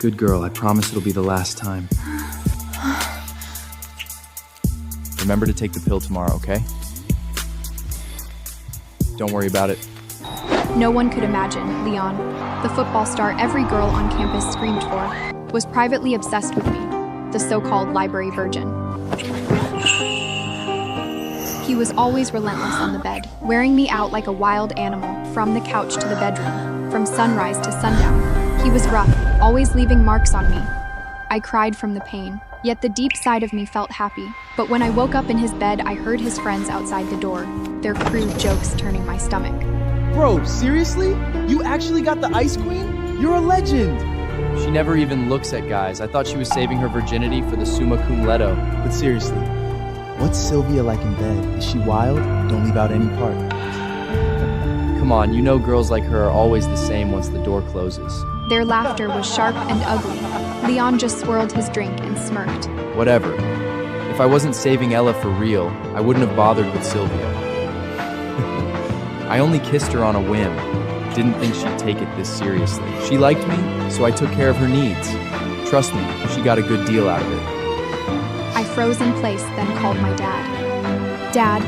Good girl, I promise it'll be the last time. Remember to take the pill tomorrow, okay? Don't worry about it. No one could imagine Leon, the football star every girl on campus screamed for, was privately obsessed with me, the so-called library virgin. He was always relentless on the bed, wearing me out like a wild animal, from the couch to the bedroom, from sunrise to sundown. He was rough, always leaving marks on me. I cried from the pain, yet the deep side of me felt happy. But when I woke up in his bed, I heard his friends outside the door, their crude jokes turning my stomach. Bro, seriously? You actually got the Ice Queen? You're a legend! She never even looks at guys. I thought she was saving her virginity for the summa cum laude. But seriously, what's Sylvia like in bed? Is she wild? Don't leave out any part. Come on, you know girls like her are always the same once the door closes. Their laughter was sharp and ugly. Leon just swirled his drink and smirked. Whatever. If I wasn't saving Ella for real, I wouldn't have bothered with Sylvia. I only kissed her on a whim. Didn't think she'd take it this seriously. She liked me, so I took care of her needs. Trust me, she got a good deal out of it. I froze in place, then called my dad. Dad,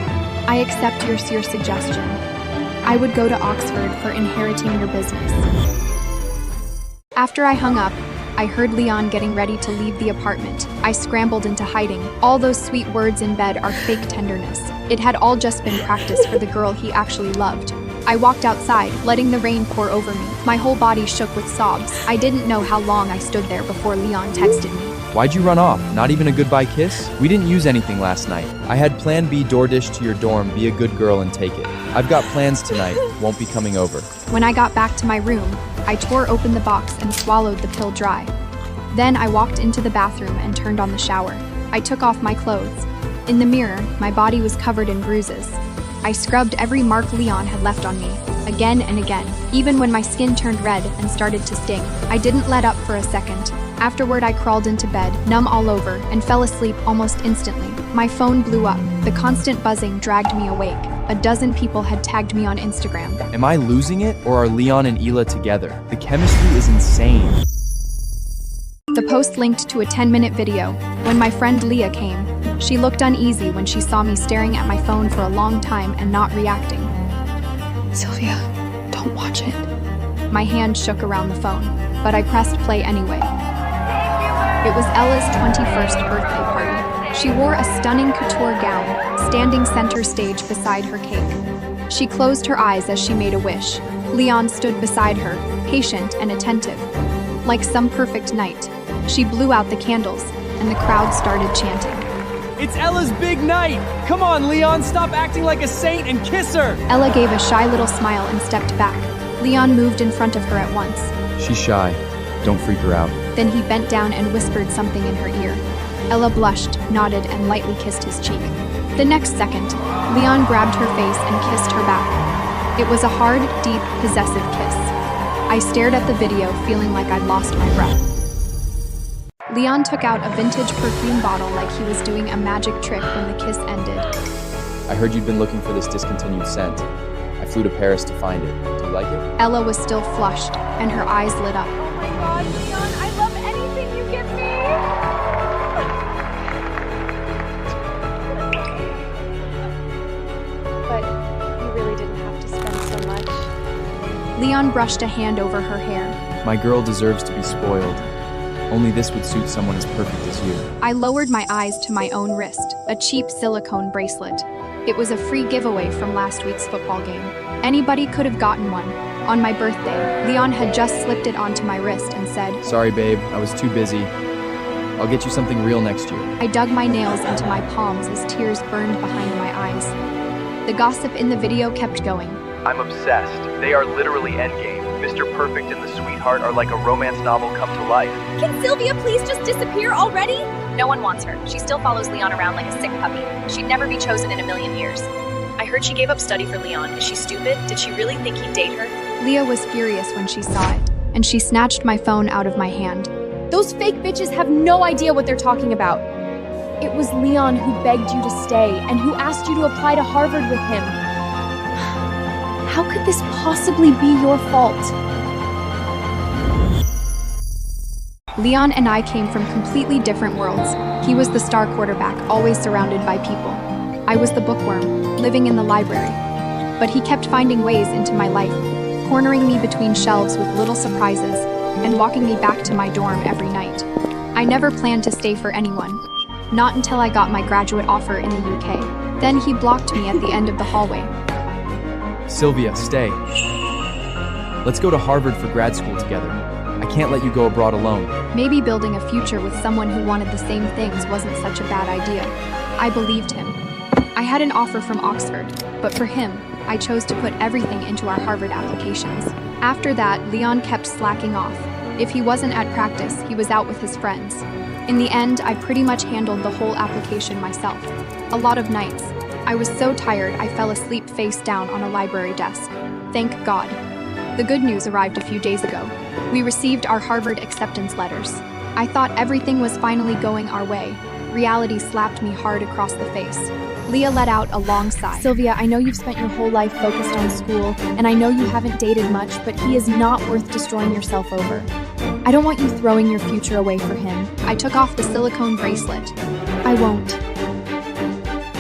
I accept your suggestion. I would go to Oxford for inheriting your business. After I hung up, I heard Leon getting ready to leave the apartment. I scrambled into hiding. All those sweet words in bed are fake tenderness. It had all just been practice for the girl he actually loved. I walked outside, letting the rain pour over me. My whole body shook with sobs. I didn't know how long I stood there before Leon texted me. Why'd you run off? Not even a goodbye kiss? We didn't use anything last night. I had plan B DoorDash to your dorm, be a good girl and take it. I've got plans tonight, won't be coming over. When I got back to my room, I tore open the box and swallowed the pill dry. Then I walked into the bathroom and turned on the shower. I took off my clothes. In the mirror, my body was covered in bruises. I scrubbed every mark Leon had left on me, again and again. Even when my skin turned red and started to sting, I didn't let up for a second. Afterward, I crawled into bed, numb all over, and fell asleep almost instantly. My phone blew up. The constant buzzing dragged me awake. A dozen people had tagged me on Instagram. Am I losing it, or are Leon and Ela together? The chemistry is insane. The post linked to a 10-minute video. When my friend Leah came, she looked uneasy when she saw me staring at my phone for a long time and not reacting. Sylvia, don't watch it. My hand shook around the phone, but I pressed play anyway. It was Ella's 21st birthday party. She wore a stunning couture gown, standing center stage beside her cake. She closed her eyes as she made a wish. Leon stood beside her, patient and attentive. Like some perfect night, she blew out the candles, and the crowd started chanting. It's Ella's big night! Come on, Leon, stop acting like a saint and kiss her! Ella gave a shy little smile and stepped back. Leon moved in front of her at once. She's shy. Don't freak her out. Then he bent down and whispered something in her ear. Ella blushed, nodded, and lightly kissed his cheek. The next second, Leon grabbed her face and kissed her back. It was a hard, deep, possessive kiss. I stared at the video, feeling like I'd lost my breath. Leon took out a vintage perfume bottle like he was doing a magic trick when the kiss ended. I heard you'd been looking for this discontinued scent. I flew to Paris to find it. Do you like it? Ella was still flushed, and her eyes lit up. Oh my God, Leon, I love anything you give me! But you really didn't have to spend so much. Leon brushed a hand over her hair. My girl deserves to be spoiled. Only this would suit someone as perfect as you. I lowered my eyes to my own wrist, a cheap silicone bracelet. It was a free giveaway from last week's football game. Anybody could have gotten one. On my birthday, Leon had just slipped it onto my wrist and said, Sorry, babe, I was too busy. I'll get you something real next year. I dug my nails into my palms as tears burned behind my eyes. The gossip in the video kept going. I'm obsessed. They are literally endgame. Mr. Perfect and the Sweetheart are like a romance novel come to life. Can Sylvia please just disappear already? No one wants her. She still follows Leon around like a sick puppy. She'd never be chosen in a million years. I heard she gave up study for Leon. Is she stupid? Did she really think he'd date her? Leah was furious when she saw it, and she snatched my phone out of my hand. Those fake bitches have no idea what they're talking about. It was Leon who begged you to stay and who asked you to apply to Harvard with him. How could this possibly be your fault? Leon and I came from completely different worlds. He was the star quarterback, always surrounded by people. I was the bookworm, living in the library. But he kept finding ways into my life, cornering me between shelves with little surprises, and walking me back to my dorm every night. I never planned to stay for anyone, not until I got my graduate offer in the UK. Then he blocked me at the end of the hallway. Sylvia, stay. Let's go to Harvard for grad school together. I can't let you go abroad alone. Maybe building a future with someone who wanted the same things wasn't such a bad idea. I believed him. I had an offer from Oxford, but for him, I chose to put everything into our Harvard applications. After that, Leon kept slacking off. If he wasn't at practice, he was out with his friends. In the end, I pretty much handled the whole application myself. A lot of nights. I was so tired I fell asleep face down on a library desk. Thank God. The good news arrived a few days ago. We received our Harvard acceptance letters. I thought everything was finally going our way. Reality slapped me hard across the face. Leah let out a long sigh. Sylvia, I know you've spent your whole life focused on school, and I know you haven't dated much, but he is not worth destroying yourself over. I don't want you throwing your future away for him. I took off the silicone bracelet. I won't.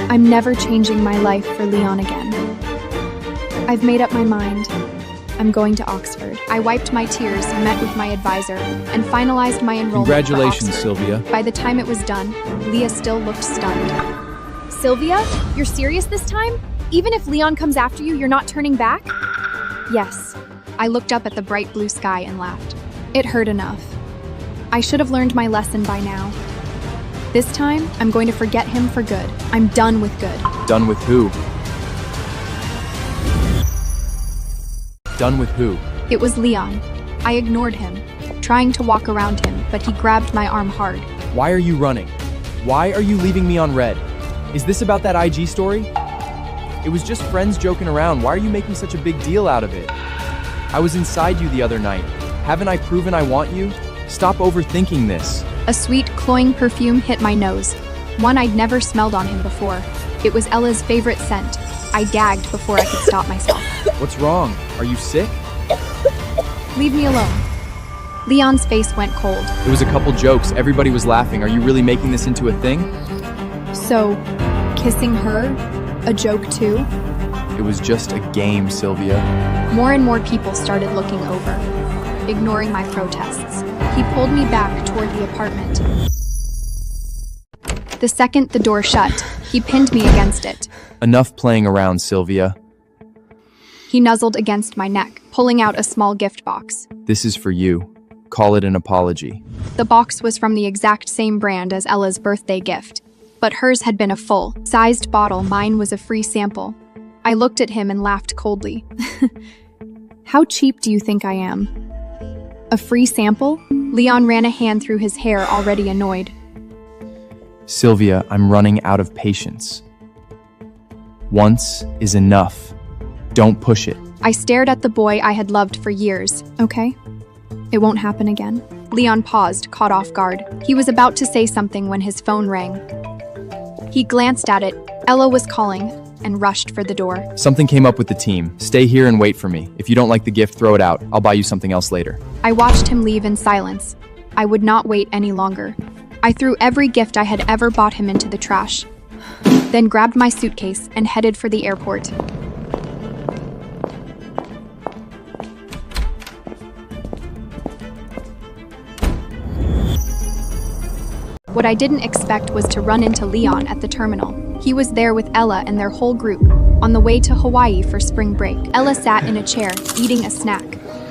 I'm never changing my life for Leon again. I've made up my mind. I'm going to Oxford. I wiped my tears, met with my advisor, and finalized my enrollment. Congratulations, for Oxford. Sylvia. By the time it was done, Leah still looked stunned. Sylvia, you're serious this time? Even if Leon comes after you, you're not turning back? Yes. I looked up at the bright blue sky and laughed. It hurt enough. I should have learned my lesson by now. This time, I'm going to forget him for good. I'm done with good. Done with who? Done with who? It was Leon. I ignored him, trying to walk around him, but he grabbed my arm hard. Why are you running? Why are you leaving me on red? Is this about that IG story? It was just friends joking around. Why are you making such a big deal out of it? I was inside you the other night. Haven't I proven I want you? Stop overthinking this. A sweet, cloying perfume hit my nose, one I'd never smelled on him before. It was Ella's favorite scent. I gagged before I could stop myself. What's wrong? Are you sick? Leave me alone. Leon's face went cold. It was a couple jokes. Everybody was laughing. Are you really making this into a thing? So, kissing her? A joke too? It was just a game, Sylvia. More and more people started looking over, ignoring my protests. He pulled me back toward the apartment. The second the door shut, he pinned me against it. Enough playing around, Sylvia. He nuzzled against my neck, pulling out a small gift box. This is for you. Call it an apology. The box was from the exact same brand as Ella's birthday gift, but hers had been a full-sized bottle. Mine was a free sample. I looked at him and laughed coldly. How cheap do you think I am? A free sample? Leon ran a hand through his hair, already annoyed. Sylvia, I'm running out of patience. Once is enough. Don't push it. I stared at the boy I had loved for years. Okay, it won't happen again. Leon paused, caught off guard. He was about to say something when his phone rang. He glanced at it. Ella was calling and rushed for the door. Something came up with the team. Stay here and wait for me. If you don't like the gift, throw it out. I'll buy you something else later. I watched him leave in silence. I would not wait any longer. I threw every gift I had ever bought him into the trash, then grabbed my suitcase and headed for the airport. What I didn't expect was to run into Leon at the terminal. He was there with Ella and their whole group, on the way to Hawaii for spring break. Ella sat in a chair, eating a snack.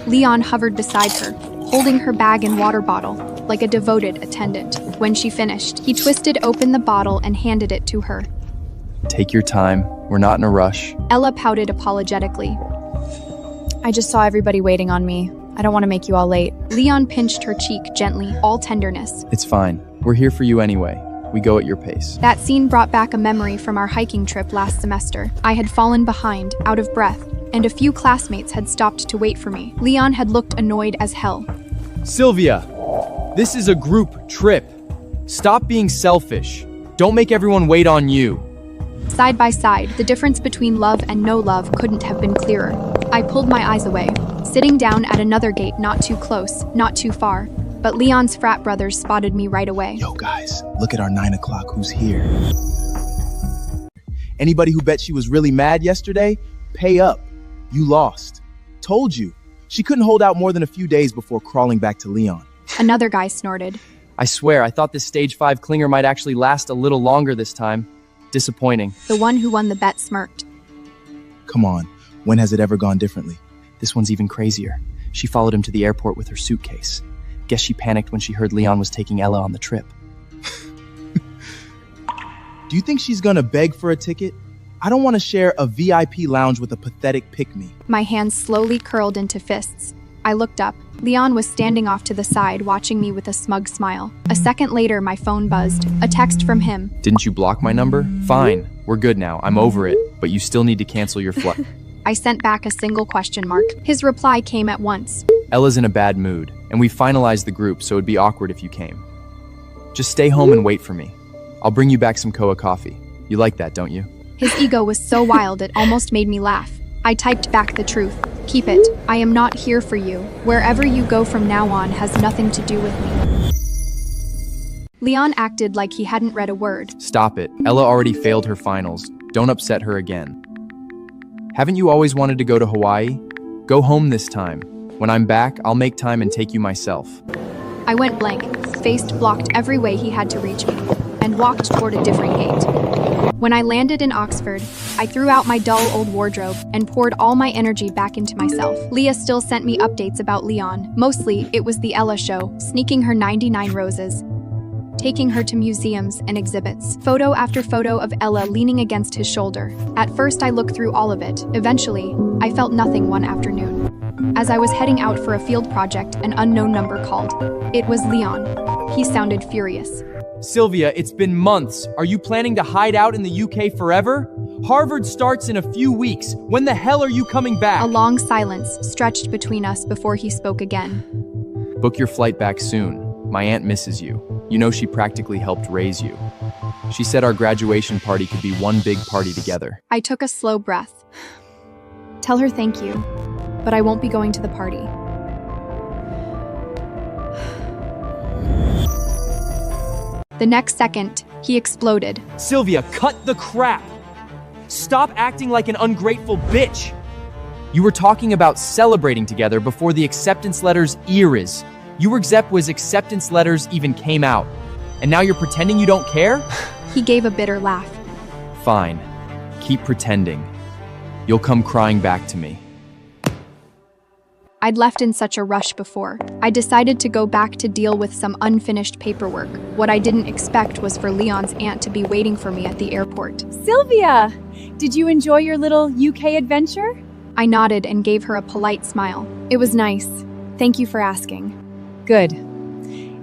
Leon hovered beside her, holding her bag and water bottle, like a devoted attendant. When she finished, he twisted open the bottle and handed it to her. Take your time. We're not in a rush. Ella pouted apologetically. I just saw everybody waiting on me. I don't want to make you all late. Leon pinched her cheek gently, all tenderness. It's fine. We're here for you anyway. We go at your pace. That scene brought back a memory from our hiking trip last semester. I had fallen behind, out of breath, and a few classmates had stopped to wait for me. Leon had looked annoyed as hell. Sylvia, this is a group trip. Stop being selfish. Don't make everyone wait on you. Side by side, the difference between love and no love couldn't have been clearer. I pulled my eyes away, sitting down at another gate, not too close, not too far. but Leon's frat brothers spotted me right away. Yo guys, look at our 9 o'clock who's here. Anybody who bet she was really mad yesterday, pay up. You lost. Told you. She couldn't hold out more than a few days before crawling back to Leon. Another guy snorted. I swear, I thought this stage 5 clinger might actually last a little longer this time. Disappointing. The one who won the bet smirked. Come on, when has it ever gone differently? This one's even crazier. She followed him to the airport with her suitcase. Guess she panicked when she heard Leon was taking Ella on the trip. Do you think she's gonna beg for a ticket? I don't want to share a VIP lounge with a pathetic pick-me. My hands slowly curled into fists. I looked up. Leon was standing off to the side, watching me with a smug smile. A second later, my phone buzzed. A text from him. Didn't you block my number? Fine. We're good now. I'm over it. But you still need to cancel your flight. I sent back a single question mark. His reply came at once. Ella's in a bad mood, and we finalized the group, so it'd be awkward if you came. Just stay home and wait for me. I'll bring you back some Koa coffee. You like that, don't you? His ego was so wild it almost made me laugh. I typed back the truth. Keep it. I am not here for you. Wherever you go from now on has nothing to do with me. Leon acted like he hadn't read a word. Stop it. Ella already failed her finals. Don't upset her again. Haven't you always wanted to go to Hawaii? Go home this time. When I'm back, I'll make time and take you myself. I went blank, faced blocked every way he had to reach me, and walked toward a different gate. When I landed in Oxford, I threw out my dull old wardrobe and poured all my energy back into myself. Leah still sent me updates about Leon. Mostly, it was the Ella show, sneaking her 99 roses, taking her to museums and exhibits. Photo after photo of Ella leaning against his shoulder. At first, I looked through all of it. Eventually, I felt nothing one afternoon. As I was heading out for a field project, an unknown number called. It was Leon. He sounded furious. Sylvia, it's been months. Are you planning to hide out in the UK forever? Harvard starts in a few weeks. When the hell are you coming back? A long silence stretched between us before he spoke again. Book your flight back soon. My aunt misses you. You know she practically helped raise you. She said our graduation party could be one big party together. I took a slow breath. Tell her thank you, but I won't be going to the party. The next second, he exploded. Sylvia, cut the crap! Stop acting like an ungrateful bitch! You were talking about celebrating together before the acceptance letters 𝒐𝒏𝒄𝒄. 𝑦𝒐𝒗𝒊𝒆 acceptance letters even came out. And now you're pretending you don't care? He gave a bitter laugh. Fine. Keep pretending. You'll come crying back to me. I'd left in such a rush before. I decided to go back to deal with some unfinished paperwork. What I didn't expect was for Leon's aunt to be waiting for me at the airport. Sylvia! Did you enjoy your little UK adventure? I nodded and gave her a polite smile. It was nice. Thank you for asking. Good.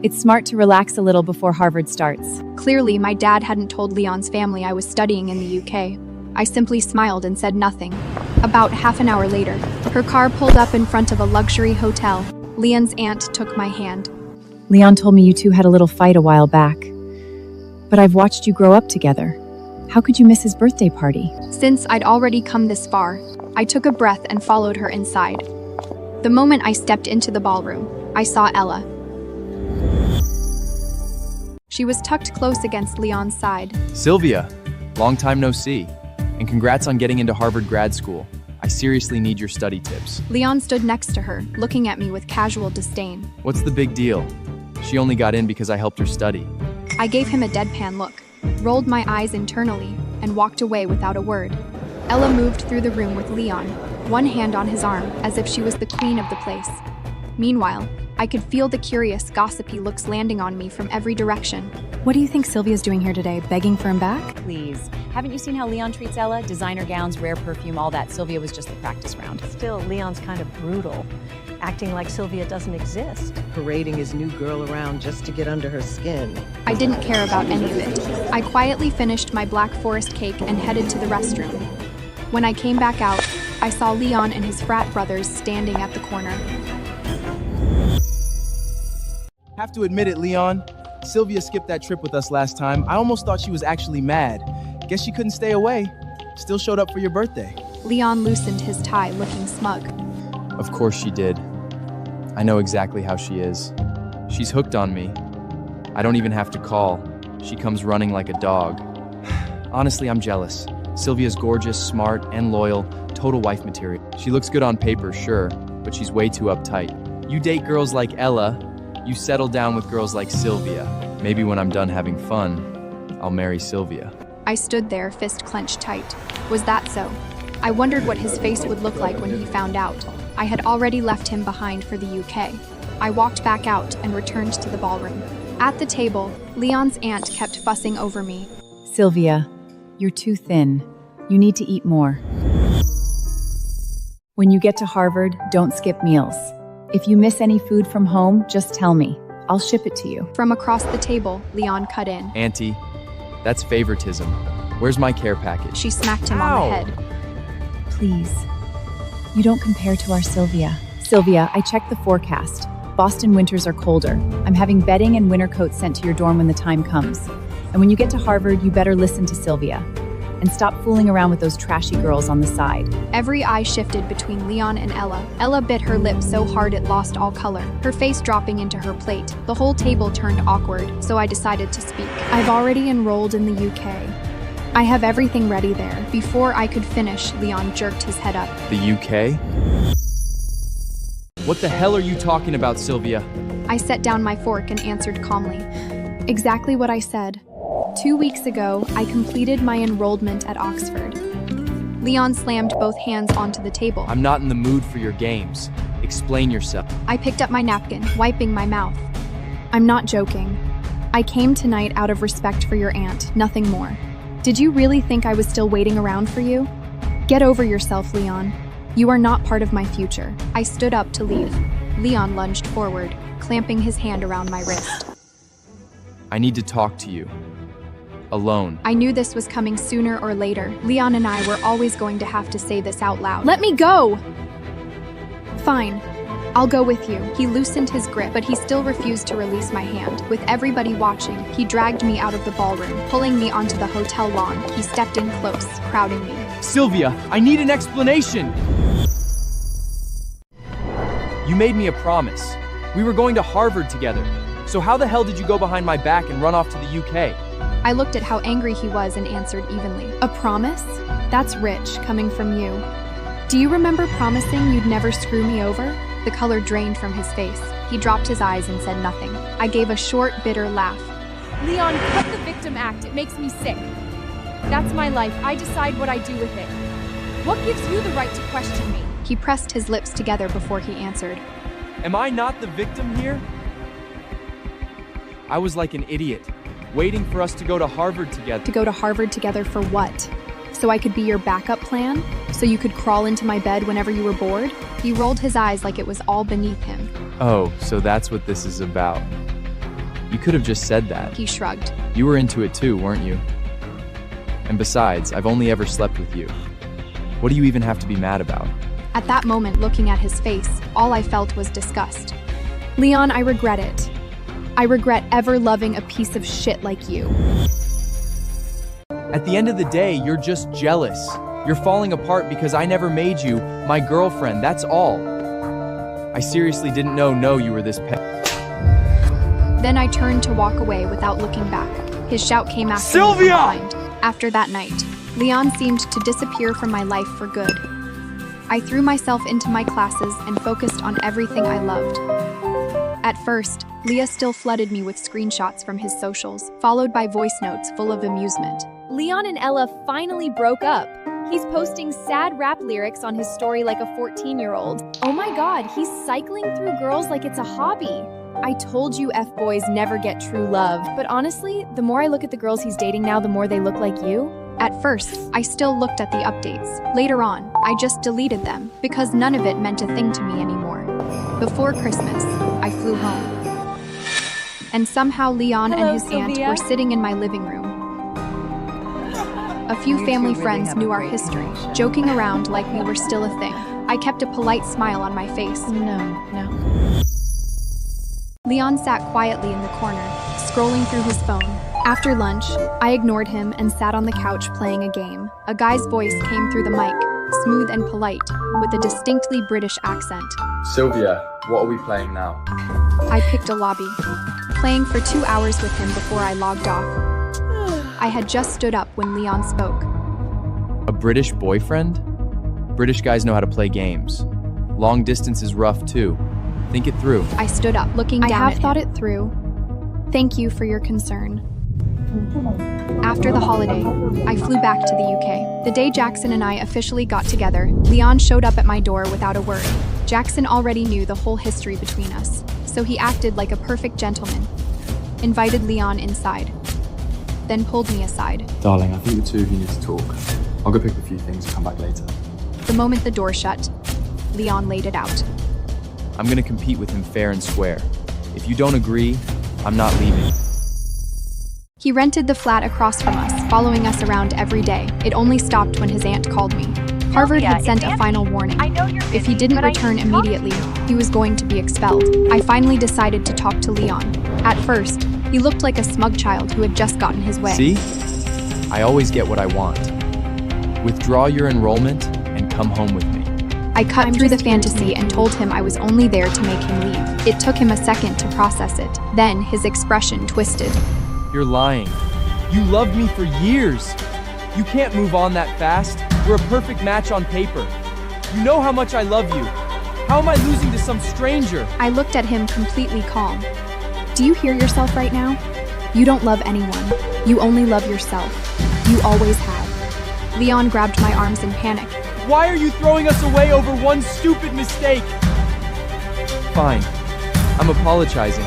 It's smart to relax a little before Harvard starts. Clearly, my dad hadn't told Leon's family I was studying in the UK. I simply smiled and said nothing. About half an hour later, her car pulled up in front of a luxury hotel. Leon's aunt took my hand. Leon told me you two had a little fight a while back. But I've watched you grow up together. How could you miss his birthday party? Since I'd already come this far, I took a breath and followed her inside. The moment I stepped into the ballroom, I saw Ella. She was tucked close against Leon's side. Sylvia, long time no see. And congrats on getting into Harvard grad school. I seriously need your study tips. Leon stood next to her, looking at me with casual disdain. What's the big deal? She only got in because I helped her study. I gave him a deadpan look, rolled my eyes internally, and walked away without a word. Ella moved through the room with Leon, one hand on his arm, as if she was the queen of the place. Meanwhile, I could feel the curious, gossipy looks landing on me from every direction. What do you think Sylvia's doing here today? Begging for him back? Please. Haven't you seen how Leon treats Ella? Designer gowns, rare perfume, all that. Sylvia was just the practice round. Still, Leon's kind of brutal, acting like Sylvia doesn't exist. Parading his new girl around just to get under her skin. I didn't care about any of it. I quietly finished my Black Forest cake and headed to the restroom. When I came back out, I saw Leon and his frat brothers standing at the corner. Have to admit it, Leon. Sylvia skipped that trip with us last time. I almost thought she was actually mad. Guess she couldn't stay away. Still showed up for your birthday. Leon loosened his tie, looking smug. Of course she did. I know exactly how she is. She's hooked on me. I don't even have to call. She comes running like a dog. Honestly, I'm jealous. Sylvia's gorgeous, smart, and loyal, total wife material. She looks good on paper, sure, but she's way too uptight. You date girls like Ella, you settle down with girls like Sylvia. Maybe when I'm done having fun, I'll marry Sylvia. I stood there, fist clenched tight. Was that so? I wondered what his face would look like when he found out. I had already left him behind for the UK. I walked back out and returned to the ballroom. At the table, Leon's aunt kept fussing over me. Sylvia, you're too thin. You need to eat more. When you get to Harvard, don't skip meals. If you miss any food from home, just tell me. I'll ship it to you. From across the table, Leon cut in. Auntie, that's favoritism. Where's my care package? She smacked him on the head. Please. You don't compare to our Sylvia. Sylvia, I checked the forecast. Boston winters are colder. I'm having bedding and winter coats sent to your dorm when the time comes. And when you get to Harvard, you better listen to Sylvia. And stop fooling around with those trashy girls on the side. Every eye shifted between Leon and Ella. Ella bit her lip so hard it lost all color, her face dropping into her plate. The whole table turned awkward, so I decided to speak. I've already enrolled in the UK. I have everything ready there. Before I could finish, Leon jerked his head up. The UK? What the hell are you talking about, Sylvia? I set down my fork and answered calmly. Exactly what I said. 2 weeks ago, I completed my enrollment at Oxford. Leon slammed both hands onto the table. I'm not in the mood for your games. Explain yourself. I picked up my napkin, wiping my mouth. I'm not joking. I came tonight out of respect for your aunt, nothing more. Did you really think I was still waiting around for you? Get over yourself, Leon. You are not part of my future. I stood up to leave. Leon lunged forward, clamping his hand around my wrist. I need to talk to you. Alone. I knew this was coming sooner or later. Leon and I were always going to have to say this out loud. Let me go! Fine. I'll go with you. He loosened his grip, but he still refused to release my hand. With everybody watching, he dragged me out of the ballroom, pulling me onto the hotel lawn. He stepped in close, crowding me. Sylvia, I need an explanation! You made me a promise. We were going to Harvard together. So how the hell did you go behind my back and run off to the UK? I looked at how angry he was and answered evenly. A promise? That's rich, coming from you. Do you remember promising you'd never screw me over? The color drained from his face. He dropped his eyes and said nothing. I gave a short, bitter laugh. Leon, cut the victim act. It makes me sick. That's my life. I decide what I do with it. What gives you the right to question me? He pressed his lips together before he answered. Am I not the victim here? I was like an idiot, waiting for us to go to Harvard together. To go to Harvard together for what? So I could be your backup plan? So you could crawl into my bed whenever you were bored? He rolled his eyes like it was all beneath him. Oh, so that's what this is about. You could have just said that. He shrugged. You were into it too, weren't you? And besides, I've only ever slept with you. What do you even have to be mad about? At that moment, looking at his face, all I felt was disgust. Leon, I regret it. I regret ever loving a piece of shit like you. At the end of the day, you're just jealous. You're falling apart because I never made you my girlfriend, that's all. I seriously didn't know you were this Then I turned to walk away without looking back. His shout came after Sylvia! me from behind. After that night, Leon seemed to disappear from my life for good. I threw myself into my classes and focused on everything I loved. At first, Leah still flooded me with screenshots from his socials, followed by voice notes full of amusement. Leon and Ella finally broke up. He's posting sad rap lyrics on his story like a 14-year-old. Oh my god, he's cycling through girls like it's a hobby. I told you F-boys never get true love, but honestly, the more I look at the girls he's dating now, the more they look like you. At first, I still looked at the updates. Later on, I just deleted them because none of it meant a thing to me anymore. Before Christmas, I flew home. And somehow Leon and his aunt were sitting in my living room. A few family friends knew our history, joking around like we were still a thing. I kept a polite smile on my face. No. Leon sat quietly in the corner, scrolling through his phone. After lunch, I ignored him and sat on the couch playing a game. A guy's voice came through the mic, smooth and polite, with a distinctly British accent. Sylvia, what are we playing now? I picked a lobby, playing for 2 hours with him before I logged off. I had just stood up when Leon spoke. A British boyfriend? British guys know how to play games. Long distance is rough too. Think it through. I stood up, looking down at him. I have thought it through. Thank you for your concern. After the holiday, I flew back to the UK. The day Jackson and I officially got together, Leon showed up at my door without a word. Jackson already knew the whole history between us, so he acted like a perfect gentleman. Invited Leon inside, then pulled me aside. Darling, I think the two of you need to talk. I'll go pick up a few things and come back later. The moment the door shut, Leon laid it out. I'm gonna compete with him fair and square. If you don't agree, I'm not leaving. He rented the flat across from us, following us around every day. It only stopped when his aunt called me. Harvard had sent a final warning. If he didn't return immediately, he was going to be expelled. I finally decided to talk to Leon. At first, he looked like a smug child who had just gotten his way. See? I always get what I want. Withdraw your enrollment and come home with me. I cut through the fantasy and told him I was only there to make him leave. It took him a second to process it. Then his expression twisted. You're lying. You loved me for years. You can't move on that fast. We're a perfect match on paper. You know how much I love you. How am I losing to some stranger? I looked at him completely calm. Do you hear yourself right now? You don't love anyone. You only love yourself. You always have. Leon grabbed my arms in panic. Why are you throwing us away over one stupid mistake? Fine. I'm apologizing.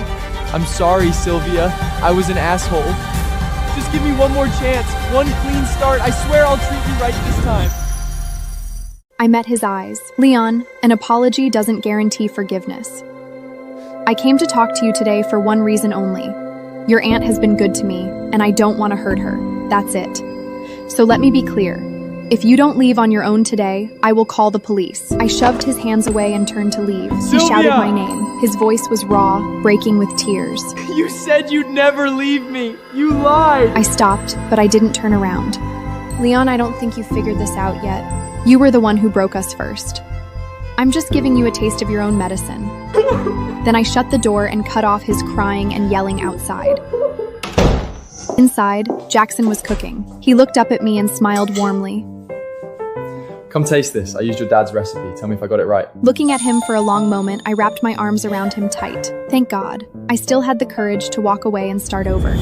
I'm sorry, Sylvia. I was an asshole. Just give me one more chance. One clean start. I swear I'll treat you right this time. I met his eyes. Leon, an apology doesn't guarantee forgiveness. I came to talk to you today for one reason only. Your aunt has been good to me, and I don't want to hurt her. That's it. So let me be clear. If you don't leave on your own today, I will call the police. I shoved his hands away and turned to leave. Sylvia! He shouted my name. His voice was raw, breaking with tears. You said you'd never leave me. You lied. I stopped, but I didn't turn around. Leon, I don't think you figured this out yet. You were the one who broke us first. I'm just giving you a taste of your own medicine. Then I shut the door and cut off his crying and yelling outside. Inside, Jackson was cooking. He looked up at me and smiled warmly. Come taste this. I used your dad's recipe. Tell me if I got it right. Looking at him for a long moment, I wrapped my arms around him tight. Thank God. I still had the courage to walk away and start over.